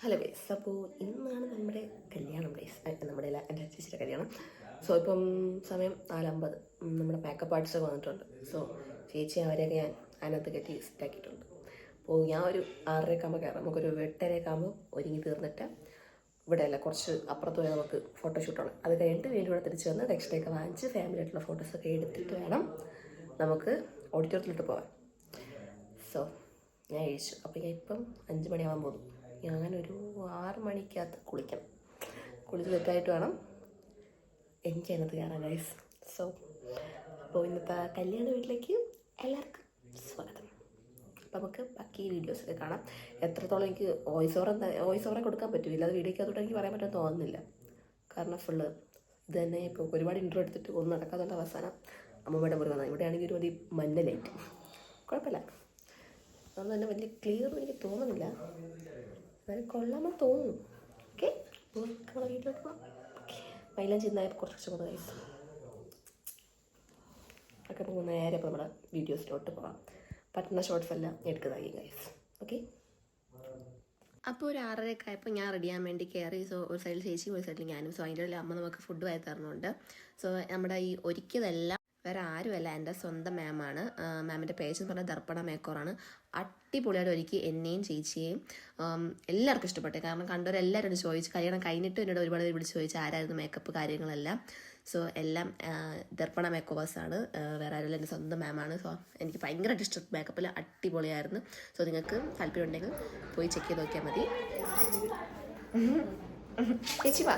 Hello guys, അപ്പോൾ ഇന്നാണ് നമ്മുടെ കല്യാണം ഗൈസ്. നമ്മുടെ എൻ്റെ ചേച്ചിയുടെ കല്യാണം. സോ ഇപ്പം സമയം 4:50. നമ്മുടെ മേക്കപ്പ് ആർട്ടിസ്റ്റ് വന്നിട്ടുണ്ട്. സോ ചേച്ചി അവരെയൊക്കെ ഞാൻ അതിനകത്ത് കയറ്റി സെറ്റാക്കിയിട്ടുണ്ട്. അപ്പോൾ ഞാൻ ഒരു 6:30 കയറാം. നമുക്കൊരു 8:30 ഒരുങ്ങി തീർന്നിട്ട് ഇവിടെ അല്ല, കുറച്ച് അപ്പുറത്ത് പോയാൽ നമുക്ക് ഫോട്ടോഷൂട്ടാണ്. അത് കഴിഞ്ഞിട്ട് വീണ്ടും ഇവിടെ തിരിച്ച് വന്ന് ടെക്സ്റ്റൊക്കെ വാങ്ങിച്ച് ഫാമിലി ആയിട്ടുള്ള ഫോട്ടോസൊക്കെ എടുത്തിട്ട് വേണം നമുക്ക് ഓഡിറ്റോറിയത്തിലോട്ട് പോകാൻ. സോ ഞാൻ കഴിച്ചു. അപ്പോൾ ഞാൻ ഇപ്പം 5 മണിയാവാൻ പോകുന്നു. ഞാനൊരു 6 മണിക്കകത്ത് കുളിക്കണം. കുളിച്ച് തെറ്റായിട്ട് വേണം എനിക്ക് അതിനകത്ത് കയറാൻ ഗൈസ്. സോ അപ്പോൾ ഇന്നത്തെ കല്യാണ വീട്ടിലേക്ക് എല്ലാവർക്കും സ്വാഗതം. അപ്പോൾ നമുക്ക് ബാക്കി വീഡിയോസൊക്കെ കാണാം. എത്രത്തോളം എനിക്ക് വോയിസ് ഓവറെ കൊടുക്കാൻ പറ്റില്ല. അത് വീഡിയോക്കകത്തോട്ട് എനിക്ക് പറയാൻ പറ്റാൻ തോന്നുന്നില്ല. കാരണം ഫുള്ള് ഇത് തന്നെ. ഇപ്പോൾ ഒരുപാട് ഇൻട്രോ എടുത്തിട്ട് ഒന്നും നടക്കാതുകൊണ്ട് അവസാനം അമ്മമ്മയുടെ മുറി വന്നാൽ ഇവിടെയാണെങ്കിൽ ഒരു മഞ്ഞ ലൈറ്റ്. കുഴപ്പമില്ല, അതൊന്നും തന്നെ വലിയ ക്ലിയറും എനിക്ക് തോന്നുന്നില്ല. എന്നാലും കൊള്ളാമെന്ന് തോന്നുന്നു. ഓക്കെ, നമ്മളെ വീട്ടിലോട്ട് പോകാം. മൈലാഞ്ചി ചിന്നായപ്പോൾ കുറച്ച് പോകുന്ന കൈസ് ഒക്കെ പോകുന്ന നേരെ ഇപ്പോൾ നമ്മുടെ വീഡിയോസിലോട്ട് പോകാം. പറ്റുന്ന ഷോർട്സ് എല്ലാം എടുക്കുന്നതായി ഗൈസ്. ഓക്കെ, അപ്പോൾ ഒരു 6:30 ആയപ്പോൾ ഞാൻ റെഡിയാൻ വേണ്ടി കയറി. സോ ഒരു സൈഡിൽ ചേച്ചി, ഒരു സൈഡിൽ ഞാനും. സോ അതിൻ്റെ ഉള്ളിൽ അമ്മ നമുക്ക് ഫുഡ് വായി തരണുണ്ട്. സോ നമ്മുടെ ഈ ഒരുക്കിയതെല്ലാം വേറെ ആരുമല്ല, എൻ്റെ സ്വന്തം മാമാണ്. മാമിൻ്റെ പേജ് എന്ന് പറഞ്ഞാൽ ദർപ്പണ മേക്കോറാണ്. അടിപൊളിയായിട്ട് ഒരുക്കി എന്നെയും ചേച്ചിയെയും എല്ലാവർക്കും ഇഷ്ടപ്പെട്ടു. കാരണം കണ്ടവരെല്ലാവരും ചോദിച്ചു, കല്യാണം കഴിഞ്ഞിട്ട് എന്നോട് ഒരുപാട് പേര് വിളിച്ച് ചോദിച്ചു ആരായിരുന്നു മേക്കപ്പ് കാര്യങ്ങളെല്ലാം. സോ എല്ലാം ദർപ്പണ മേക്കോവേഴ്സാണ്, വേറെ ആരുമല്ല, എൻ്റെ സ്വന്തം മാമാണ്. സോ എനിക്ക് ഭയങ്കരമായിട്ട് ഇഷ്ടം, മേക്കപ്പിൽ അടിപൊളിയായിരുന്നു. സോ നിങ്ങൾക്ക് താല്പര്യം ഉണ്ടെങ്കിൽ പോയി ചെക്ക് ചെയ്ത് നോക്കിയാൽ മതി. ചേച്ചി വാ.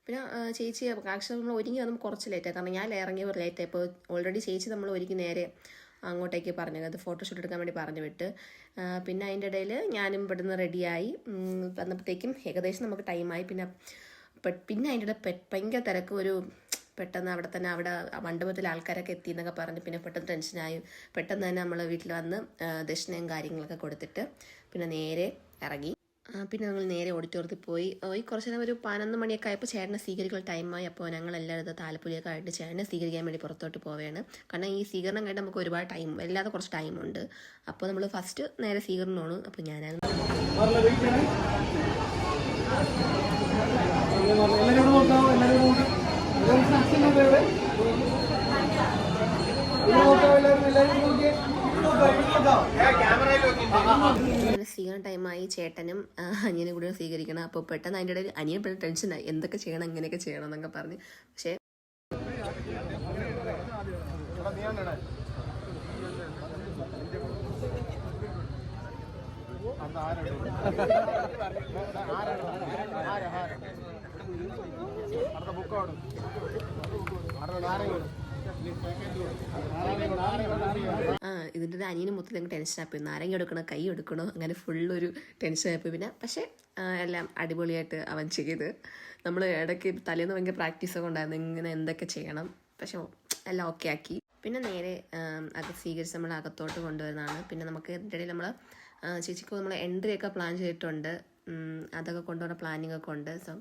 പിന്നെ ചേച്ചി ആക്ച്വലി നമ്മൾ ഒരുങ്ങി വന്നപ്പോൾ കുറച്ച് ലേറ്റായി. കാരണം ഞാൻ ഇറങ്ങിയപ്പോൾ ലേറ്റായി. ഇപ്പോൾ ഓൾറെഡി ചേച്ചി നമ്മൾ ഒരുങ്ങി നേരെ അങ്ങോട്ടേക്ക് പറഞ്ഞു, അത് ഫോട്ടോഷൂട്ട് എടുക്കാൻ വേണ്ടി പറഞ്ഞു വിട്ട്. പിന്നെ അതിൻ്റെ ഇടയിൽ ഞാനും ഇവിടുന്ന് റെഡിയായി വന്നപ്പോഴത്തേക്കും ഏകദേശം നമുക്ക് ടൈമായി. പിന്നെ അതിൻ്റെ ഇടയിൽ ഭയങ്കര തിരക്ക്. ഒരു പെട്ടെന്ന് അവിടെ മണ്ഡപത്തിൽ ആൾക്കാരൊക്കെ എത്തി എന്നൊക്കെ പറഞ്ഞ് പിന്നെ പെട്ടെന്ന് ടെൻഷനായി. പെട്ടെന്ന് തന്നെ നമ്മൾ വീട്ടിൽ വന്ന് ദക്ഷിണയും കാര്യങ്ങളൊക്കെ കൊടുത്തിട്ട് പിന്നെ നേരെ ഇറങ്ങി. പിന്നെ ഞങ്ങൾ നേരെ ഓഡിറ്റോറിയത്തിൽ പോയി. കുറച്ച് നേരം ഒരു 11 മണിയൊക്കെ ആയപ്പോൾ ചേട്ടനെ സ്വീകരിക്കുന്ന ടൈമായി. അപ്പോൾ ഞങ്ങളെല്ലാവരും താലപ്പൊലിയൊക്കെ ആയിട്ട് ചേട്ടനെ സ്വീകരിക്കാൻ വേണ്ടി പുറത്തോട്ട് പോവുകയാണ്. കാരണം ഈ സ്വീകരണം കഴിഞ്ഞാൽ നമുക്ക് ഒരുപാട് ടൈം, അല്ലാതെ കുറച്ച് ടൈമുണ്ട്. അപ്പോൾ നമ്മൾ ഫസ്റ്റ് നേരെ സ്വീകരണമാണ്. അപ്പോൾ ഞാനത് സ്വീകരണ ടൈമായി. ചേട്ടനും അനിയനും കൂടെ സ്വീകരിക്കണം. അപ്പോൾ പെട്ടെന്ന് അതിൻ്റെ ഇടയിൽ അനിയൻ പെട്ടെന്ന് ടെൻഷനായി, എന്തൊക്കെ ചെയ്യണം എങ്ങനെയൊക്കെ ചെയ്യണം എന്നൊക്കെ പറഞ്ഞ്. പക്ഷേ ഇതിൻ്റെ അനിയന് മൊത്തത്തിൽ ഞങ്ങൾ ടെൻഷനായി. നാരങ്ങ എടുക്കണോ കൈ എടുക്കണോ അങ്ങനെ ഫുള്ളൊരു ടെൻഷനായിപ്പോയി. പിന്നെ പക്ഷേ എല്ലാം അടിപൊളിയായിട്ട് അവൻ ചെയ്ത്. നമ്മൾ ഇടയ്ക്ക് തലേന്ന് ഭയങ്കര പ്രാക്ടീസൊക്കെ ഉണ്ടായിരുന്നു, ഇങ്ങനെ എന്തൊക്കെ ചെയ്യണം. പക്ഷെ എല്ലാം ഓക്കെ ആക്കി. പിന്നെ നേരെ അത് സ്വീകരിച്ച് നമ്മൾ അകത്തോട്ട് കൊണ്ടുവരുന്നതാണ്. പിന്നെ നമുക്ക് ഇതിൻ്റെ ഇടയിൽ നമ്മൾ ചേച്ചിക്ക് നമ്മൾ എൻട്രി ഒക്കെ പ്ലാൻ ചെയ്തിട്ടുണ്ട്. അതൊക്കെ കൊണ്ടുവരുന്ന പ്ലാനിങ് ഒക്കെ ഉണ്ട്. സോ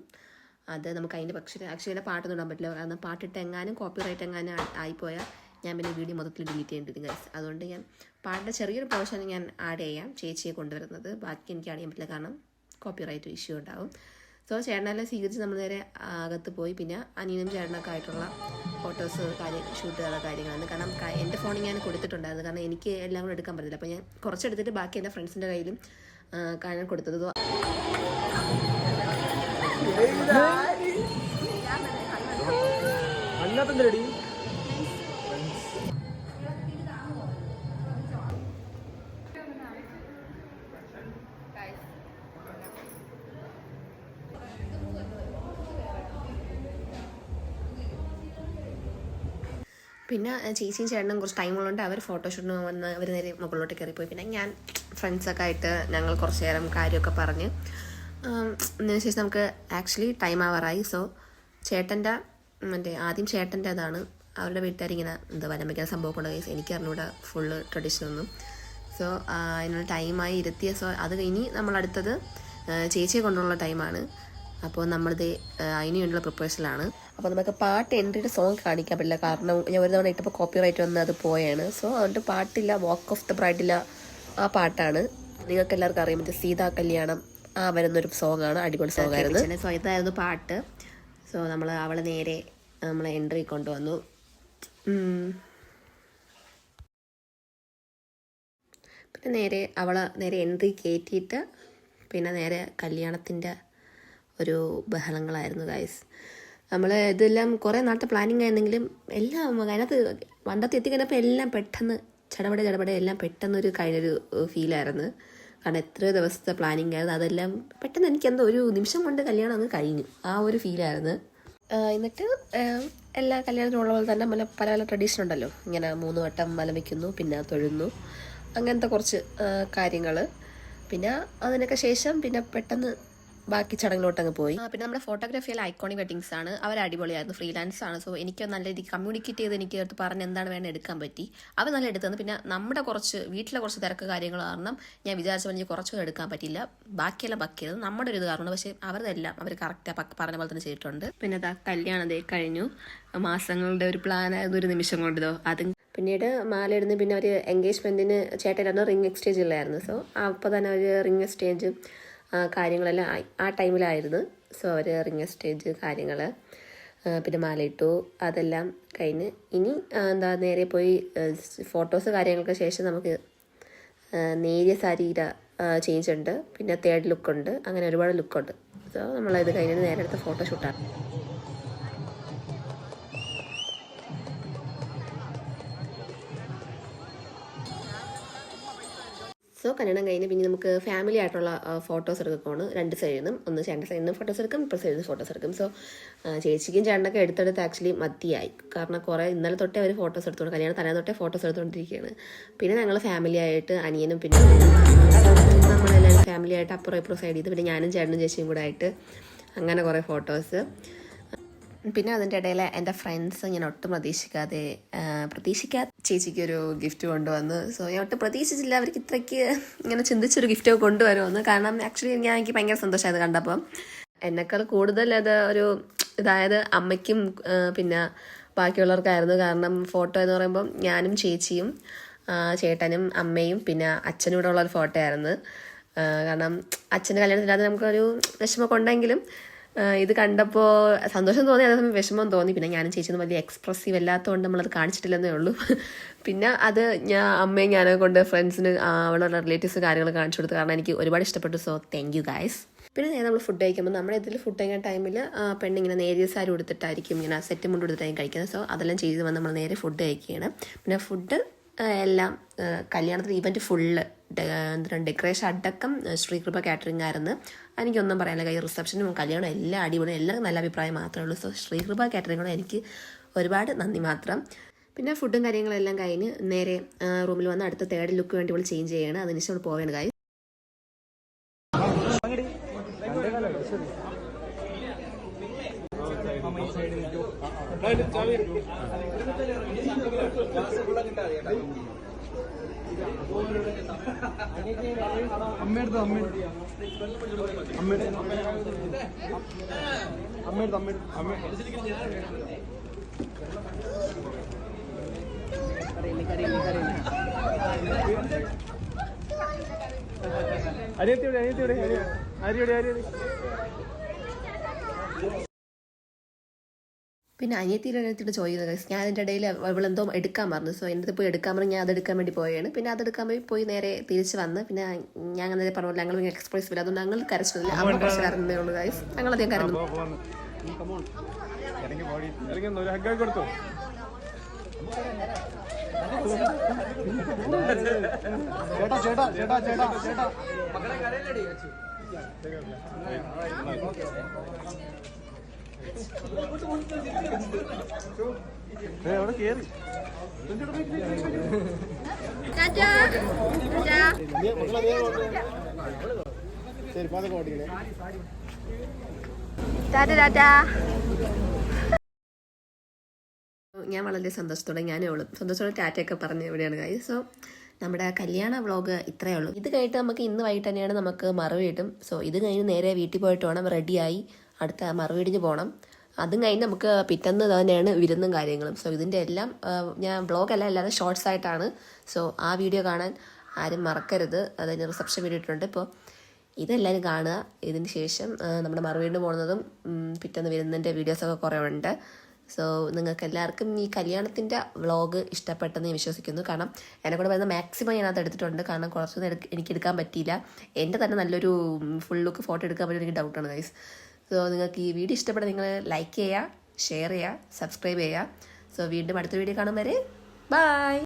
അത് നമുക്ക് അതിൻ്റെ ആക്ച്വലി പാട്ടൊന്നും ഇടാൻ പറ്റില്ല. കാരണം പാട്ടിട്ട് എങ്ങാനും കോപ്പിറൈറ്റ് എങ്ങാനും ആയിപ്പോയാൽ ഞാൻ പിന്നെ വീഡിയോ മൊത്തത്തിൽ ഡിലീറ്റ് ചെയ്യേണ്ടി വരും ഗൈസ്. അതുകൊണ്ട് ഞാൻ പാട്ടിൻ്റെ ചെറിയൊരു പോർഷൻ ഞാൻ ആഡ് ചെയ്യാം, ചേച്ചിയെ കൊണ്ടുവരുന്നത്. ബാക്കി എനിക്ക് ആഡ് ചെയ്യാൻ പറ്റില്ല, കാരണം കോപ്പിറൈറ്റ് ഇഷ്യൂ ഉണ്ടാവും. സോ ചേട്ടനെല്ലാം സ്വീകരിച്ച് നമ്മൾ നേരെ അകത്ത് പോയി. പിന്നെ അനിയനും ചേട്ടനൊക്കെ ആയിട്ടുള്ള ഫോട്ടോസ് ഷൂട്ടുകളോ കാര്യങ്ങളാണ്. കാരണം എൻ്റെ ഫോണിൽ ഞാൻ കൊടുത്തിട്ടുണ്ടായിരുന്നു, കാരണം എനിക്ക് എല്ലാം കൂടെ എടുക്കാൻ പറ്റില്ല. അപ്പോൾ ഞാൻ കുറച്ചെടുത്തിട്ട് ബാക്കി എൻ്റെ ഫ്രണ്ട്സിൻ്റെ കയ്യിലും കാണാൻ കൊടുത്തത്. പിന്നെ ചേച്ചിയും ചേട്ടനും കുറച്ച് ടൈമുള്ളതുകൊണ്ട് അവർ ഫോട്ടോഷൂട്ടിന് വന്ന് അവർ നേരെ മുകളിലോട്ട് കയറിപ്പോയി. പിന്നെ ഞാൻ ഫ്രണ്ട്സൊക്കെ ആയിട്ട് ഞങ്ങൾ കുറച്ച് നേരം കാര്യമൊക്കെ പറഞ്ഞ് അതിനുശേഷം നമുക്ക് ആക്ച്വലി ടൈം ആവാറായി. സോ ചേട്ടൻ്റെ ആദ്യം ചേട്ടൻ്റെ അതാണ്, അവരുടെ വീട്ടുകാരിങ്ങനെ എന്താ വരം വയ്ക്കുന്ന സംഭവം കൊണ്ട് എനിക്ക് അറിഞ്ഞൂടെ ഫുള്ള് ട്രഡീഷനൊന്നും. സോ അതിനുള്ള ടൈമായി ഇരുത്തിയ. സോ അത് ഇനി നമ്മളടുത്തത് ചേച്ചിയെ കൊണ്ടുള്ള ടൈമാണ്. അപ്പോൾ നമ്മളിത് അതിന് വേണ്ടിയുള്ള പ്രിപ്പറേഷനിലാണ്. അപ്പോൾ നമുക്ക് പാട്ട് എൻട്രിയുടെ സോങ് കാണിക്കാൻ പറ്റില്ല, കാരണം ഞാൻ ഒരു തവണ ഇട്ടപ്പോൾ കോപ്പിറൈറ്റ് വന്ന് അത് പോയാണ്. സോ അതുകൊണ്ട് പാട്ടില്ല, വാക്ക് ഓഫ് ദ ബ്രൈഡില്ല ആ പാട്ടാണ്. നിങ്ങൾക്ക് എല്ലാവർക്കും അറിയാം മറ്റേ സീതാ കല്യാണം വരുന്നൊരു സോങ്ങാണ്, അടിപൊളി സോങ് ആയിരുന്നു. സോ ഇതായിരുന്നു പാട്ട്. സോ അവൾ നേരെ നമ്മളെ എൻട്രി കൊണ്ടുവന്നു. പിന്നെ നേരെ എൻട്രി കയറ്റിയിട്ട് പിന്നെ നേരെ കല്യാണത്തിൻ്റെ ഒരു ബഹളങ്ങളായിരുന്നു ഗൈസ്. നമ്മൾ ഇതെല്ലാം കുറേ നാളത്തെ പ്ലാനിങ് ആയിരുന്നെങ്കിലും എല്ലാം അതിനകത്ത് വണ്ടത്ത് എത്തിക്കഴിഞ്ഞപ്പോൾ എല്ലാം പെട്ടെന്ന് ചടപടെ എല്ലാം പെട്ടെന്നൊരു കഴിഞ്ഞൊരു ഫീലായിരുന്നു. കാരണം എത്ര ദിവസത്തെ പ്ലാനിങ് ആയിരുന്നു, അതെല്ലാം പെട്ടെന്ന് എനിക്കെന്തോ ഒരു നിമിഷം കൊണ്ട് കല്യാണം അങ്ങ് കഴിഞ്ഞു, ആ ഒരു ഫീലായിരുന്നു. എന്നിട്ട് എല്ലാ കല്യാണത്തിനുള്ള പോലെ തന്നെ പല പല ട്രഡീഷൻ ഉണ്ടല്ലോ, ഇങ്ങനെ 3 വട്ടം വലം വയ്ക്കുന്നു, പിന്നെ തൊഴുന്നു, അങ്ങനത്തെ കുറച്ച് കാര്യങ്ങൾ. പിന്നെ അതിനൊക്കെ ശേഷം പിന്നെ പെട്ടെന്ന് ബാക്കി ചടങ്ങിലോട്ടങ്ങ് പോയി. പിന്നെ നമ്മുടെ ഫോട്ടോഗ്രാഫിയിൽ ഐക്കോണിക് വെഡിങ്സ് ആണ്, അവർ അടിപൊളിയായിരുന്നു, ഫ്രീലാൻസ് ആണ്. സോ എനിക്ക് നല്ല രീതിക്ക് കമ്മ്യൂണിക്കേറ്റ് ചെയ്ത് എനിക്ക് അടുത്ത് പറഞ്ഞ് എന്താണ് വേണം എടുക്കാൻ പറ്റി, അവർ നല്ല എടുത്തത്. പിന്നെ നമ്മുടെ വീട്ടിലെ കുറച്ച് തിരക്ക് കാര്യങ്ങൾ കാരണം ഞാൻ വിചാരിച്ച പോലെ കുറച്ചൊന്നും എടുക്കാൻ പറ്റില്ല, ബാക്കിയെല്ലാം ബക്കിയത് നമ്മുടെ ഒരു ഇത് കാരണം. പക്ഷേ അവരതെല്ലാം അവർ കറക്റ്റ് പറഞ്ഞ പോലെ തന്നെ ചെയ്തിട്ടുണ്ട്. പിന്നെ കല്യാണം കഴിഞ്ഞു, മാസങ്ങളുടെ ഒരു പ്ലാനായിരുന്നു ഒരു നിമിഷം കൊണ്ടതോ. അതും പിന്നീട് മാലയിടുന്നു. പിന്നെ ഒരു എൻഗേജ്മെൻറ്റിന് ചേട്ടനായിരുന്നു റിംഗ് എക്സ്ചേഞ്ച് ഇല്ലായിരുന്നു. സോ അപ്പോൾ തന്നെ ഒരു റിംഗ് എക്സ്ചേഞ്ച് കാര്യങ്ങളെല്ലാം ആ ടൈമിലായിരുന്നു. സോ അവർ റിംഗ് എക്സ്ചേഞ്ച് കാര്യങ്ങൾ, പിന്നെ മാലയിട്ടു, അതെല്ലാം കഴിഞ്ഞ് ഇനി നേരെ പോയി ഫോട്ടോസ് കാര്യങ്ങൾക്ക് ശേഷം നമുക്ക് നേരിയ സാരിയുടെ ചേഞ്ച് ഉണ്ട്, പിന്നെ തേർഡ് ലുക്കുണ്ട്, അങ്ങനെ ഒരുപാട് ലുക്കുണ്ട്. സോ നമ്മളത് കഴിഞ്ഞിട്ട് നേരെ എടുത്ത ഫോട്ടോഷൂട്ടാണ്. സോ കല്യാണം കഴിഞ്ഞ് പിന്നെ നമുക്ക് ഫാമിലി ആയിട്ടുള്ള ഫോട്ടോസ് എടുക്കുകയാണ്, 2 സൈഡിൽ നിന്നും. ഒന്ന് ചേട്ടൻ്റെ സൈഡിൽ നിന്ന് ഫോട്ടോസ് എടുക്കും, ഇപ്പോൾ സൈഡിൽ നിന്ന് ഫോട്ടോസ് എടുക്കും. സോ ചേച്ചിക്കും ചേട്ടനൊക്കെ എടുത്തെടുത്ത് ആക്ച്വലി മതിയായി, കാരണം ഇന്നലെ തൊട്ടേ അവർ ഫോട്ടോസ് എടുത്തോണ്ട് കല്യാണം തലേ തൊട്ടേ ഫോട്ടോസ് എടുത്തുകൊണ്ടിരിക്കുകയാണ്. പിന്നെ ഞങ്ങൾ ഫാമിലി ആയിട്ട് അനിയനും പിന്നെ നമ്മളെല്ലാവരും ഫാമിലി ആയിട്ട് അപ്പുറം ഇപ്പുറം സൈഡ് ചെയ്ത് പിന്നെ ഞാനും ചേട്ടനും ചേച്ചിയും കൂടെ ആയിട്ട് അങ്ങനെ കുറേ ഫോട്ടോസ്. പിന്നെ അതിൻ്റെ ഇടയിൽ എൻ്റെ ഫ്രണ്ട്സ് ഞാൻ ഒട്ടും പ്രതീക്ഷിക്കാതെ ചേച്ചിക്കൊരു ഗിഫ്റ്റ് കൊണ്ടുവന്നു. സോ ഞാൻ ഒട്ടും പ്രതീക്ഷിച്ചില്ല അവർക്ക് ഇത്രയ്ക്ക് ഇങ്ങനെ ചിന്തിച്ചൊരു ഗിഫ്റ്റ് കൊണ്ടുവരുമെന്ന്. കാരണം ആക്ച്വലി എനിക്ക് ഭയങ്കര സന്തോഷമായത് കണ്ടപ്പം. എന്നെക്കാൾ കൂടുതൽ അത് ഇതായത് അമ്മയ്ക്കും പിന്നെ ബാക്കിയുള്ളവർക്കായിരുന്നു. കാരണം ഫോട്ടോ എന്ന് പറയുമ്പം ഞാനും ചേച്ചിയും ചേട്ടനും അമ്മയും പിന്നെ അച്ഛനും കൂടെ ഉള്ളൊരു ഫോട്ടോ ആയിരുന്നു. കാരണം അച്ഛൻ്റെ കല്യാണത്തിനകത്ത് നമുക്കൊരു വിഷമമൊക്കെ ഉണ്ടെങ്കിലും ഇത് കണ്ടപ്പോൾ സന്തോഷം തോന്നി, അതേസമയം വിഷമം തോന്നി. പിന്നെ ഞാനും ചേച്ചിയൊന്നും വലിയ എക്സ്പ്രസീവ് അല്ലാത്തതുകൊണ്ട് നമ്മളത് കാണിച്ചിട്ടില്ലെന്നേ ഉള്ളൂ. പിന്നെ അത് അമ്മയും ഞാനെ കൊണ്ട് ഫ്രണ്ട്സിന് അവളുടെ റിലേറ്റീവ്സ് കാര്യങ്ങൾ കാണിച്ചു കൊടുത്തു, കാരണം എനിക്ക് ഒരുപാട് ഇഷ്ടപ്പെട്ടു. So thank you guys. പിന്നെ നമ്മൾ ഫുഡ് കഴിക്കുമ്പോൾ നമ്മുടെ ഇതിൽ ഫുഡ് കഴിക്കുന്ന ടൈമിൽ പെണ്ണിങ്ങനെ നേരിയ സാരി കൊടുത്തിട്ടായിരിക്കും ഇങ്ങനെ സെറ്റ് മുണ്ട് കൊടുത്തിട്ടായിരിക്കും കഴിക്കുന്നത്. സോ അതെല്ലാം ചെയ്ത് വന്ന് നമ്മൾ നേരെ ഫുഡ് കഴിക്കുകയാണ്. പിന്നെ ഫുഡ് എല്ലാം കല്യാണത്തിന് ഇവൻറ്റ് ഫുള്ള് ഡെക്കറേഷൻ അടക്കം ശ്രീകൃപ കാറ്ററിംഗ് ആയിരുന്നു. എനിക്കൊന്നും പറയാനില്ല, റിസപ്ഷനും കല്യാണം എല്ലാം അടിപൊളി, എല്ലാം നല്ല അഭിപ്രായം മാത്രമേ ഉള്ളൂ. സോ ശ്രീകൃപ കാറ്ററിംഗോട് എനിക്ക് ഒരുപാട് നന്ദി മാത്രം. പിന്നെ ഫുഡും കാര്യങ്ങളെല്ലാം കഴിഞ്ഞ് നേരെ റൂമിൽ വന്ന് അടുത്ത തേർഡ് ലുക്ക് വേണ്ടി നമ്മൾ ചേഞ്ച് ചെയ്യണം. അതിനുശേഷം നമ്മൾ പോവേണ്ട കാര്യം. പിന്നെ അനിയത്തിയുടെ ചോദിക്കുന്നത് ഞാൻ അതിൻ്റെ ഇടയിൽ ഇവളെന്തോ എടുക്കാൻ പറഞ്ഞു. സോ എൻ്റെ പോയി എടുക്കാൻ പറഞ്ഞു, ഞാൻ അതെടുക്കാൻ വേണ്ടി പോവുകയാണ്. പിന്നെ അതെടുക്കാൻ പോയി നേരെ തിരിച്ച് വന്ന് പിന്നെ ഞാൻ അങ്ങനെ പറഞ്ഞില്ല, ഞങ്ങൾ എക്സ്പ്രസ് ഇല്ല, അതുകൊണ്ട് ഞങ്ങൾ കരച്ചില്ല. അമ്മ കുറച്ച് കരഞ്ഞേ ഉള്ളൂ ഗൈസ്, ഞങ്ങളധികം കരഞ്ഞു. ഞാൻ വളരെ സന്തോഷത്തോടെ സന്തോഷത്തോടെ ടാറ്റയൊക്കെ പറഞ്ഞ് എവിടെയാണ് കാര്യം. സോ നമ്മുടെ കല്യാണ വ്ളോഗ് ഇത്രയേ ഉള്ളൂ. ഇത് കഴിഞ്ഞിട്ട് നമുക്ക് ഇന്ന് വൈകിട്ട് തന്നെയാണ് നമുക്ക് മറുപടി കിട്ടും. സോ ഇത് കഴിഞ്ഞ് നേരെ വീട്ടിൽ പോയിട്ട് വേണം റെഡിയായി അടുത്ത മറുപടിഞ്ഞ് പോകണം. അതും കഴിഞ്ഞ് നമുക്ക് പിറ്റേന്ന് തന്നെയാണ് വിരുന്നും കാര്യങ്ങളും. സോ ഇതിൻ്റെ എല്ലാം ഞാൻ വ്ളോഗല്ല, അല്ലാതെ ഷോർട്സ് ആയിട്ടാണ്. സോ ആ വീഡിയോ കാണാൻ ആരും മറക്കരുത്. അതിന് റിസപ്ഷൻ വീഡിയോ ഇട്ടിട്ടുണ്ട്. ഇപ്പോൾ ഇതെല്ലാവരും കാണുക. ഇതിന് ശേഷം നമ്മുടെ മറുവീട് പോകുന്നതും പിറ്റേന്ന് വരുന്നതിൻ്റെ വീഡിയോസൊക്കെ കുറേ ഉണ്ട്. സോ നിങ്ങൾക്ക് എല്ലാവർക്കും ഈ കല്യാണത്തിൻ്റെ വ്ളോഗ് ഇഷ്ടപ്പെട്ടെന്ന് ഞാൻ വിശ്വസിക്കുന്നു. കാരണം എന്നെ കൂടെ വരുന്ന മാക്സിമം ഞാനത് എടുത്തിട്ടുണ്ട്. കാരണം കുറച്ചൊന്നും എനിക്ക് എടുക്കാൻ പറ്റിയില്ല. എൻ്റെ തന്നെ നല്ലൊരു ഫുൾ ലുക്ക് ഫോട്ടോ എടുക്കാൻ പറ്റും എനിക്ക് ഡൗട്ടാണ് ഗൈസ്. സോ നിങ്ങൾക്ക് ഈ വീഡിയോ ഇഷ്ടപ്പെട്ട നിങ്ങൾ ലൈക്ക് ചെയ്യുക, ഷെയർ ചെയ്യുക, സബ്സ്ക്രൈബ് ചെയ്യുക. സോ വീണ്ടും അടുത്ത വീഡിയോ കാണും വരെ ബൈ.